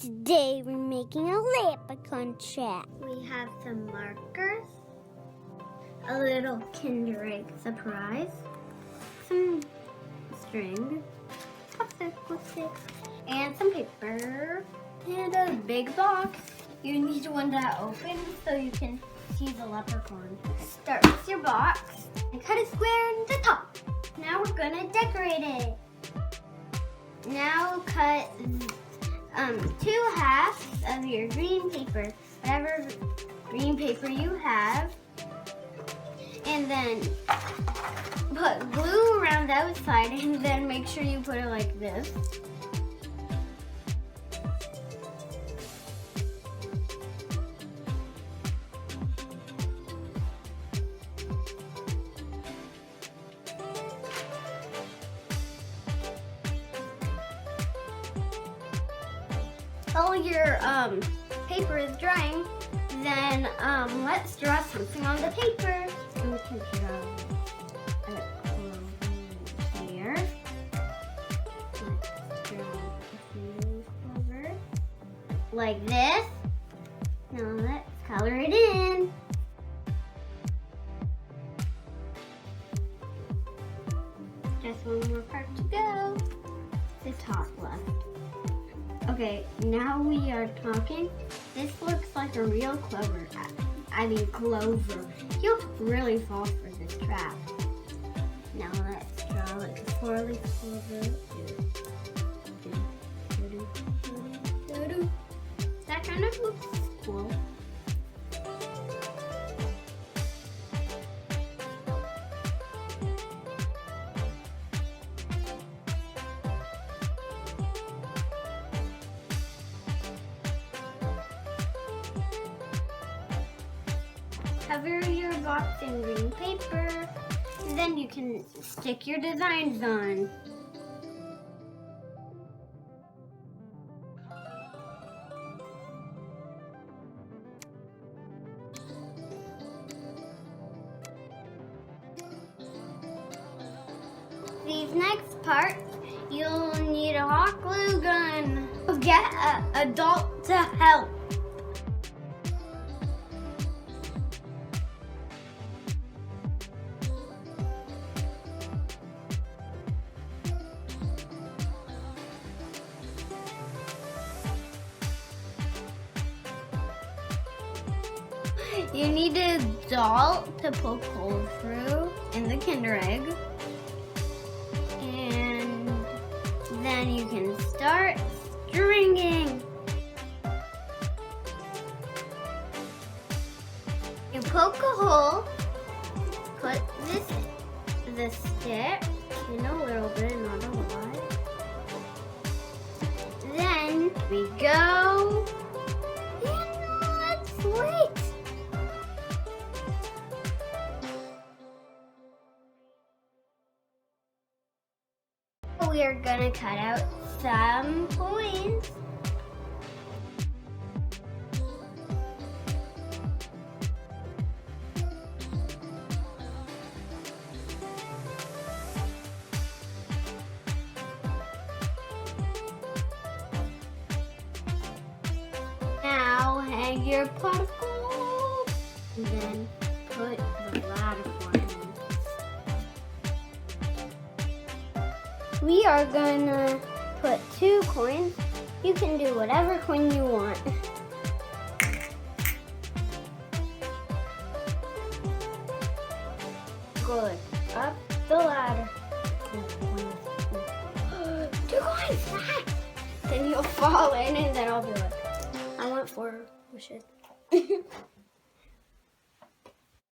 Today we're making a Leprechaun Trap. We have some markers, a little Kinder Egg surprise, some string, lipstick, and some paper, and a big box. You need one that opens so you can see the leprechaun. Start with your box and cut a square in the top. Now we're gonna decorate it. Now cut 2 halves of your green paper, whatever green paper you have, and then put glue around the outside, and then make sure you put it like this. While your paper is drying, then let's draw something on the paper. We can draw a clover here. Let's draw a few clovers like this. Now let's color it in. Just one more part to go. The top left. Okay, now we are talking. This looks like a real clover. Clover. You'll really fall for this trap. Now let's draw like a 4-leaf clover. That kind of looks cool. Cover your box in green paper, and then you can stick your designs on. These next parts, you'll need a hot glue gun. Get an adult to help. You need a doll to poke holes through in the Kinder Egg. And then you can start stringing. You poke a hole, put the stick in a little bit, not a lot. Then we go, and let's wait. We are gonna cut out some coins. Now hang your pot of gold, and then put the ladder for it. We are gonna put 2 coins. You can do whatever coin you want. Good. Up the ladder. 2 coins! Then you'll fall in, and then I'll be like, I want 4 wishes.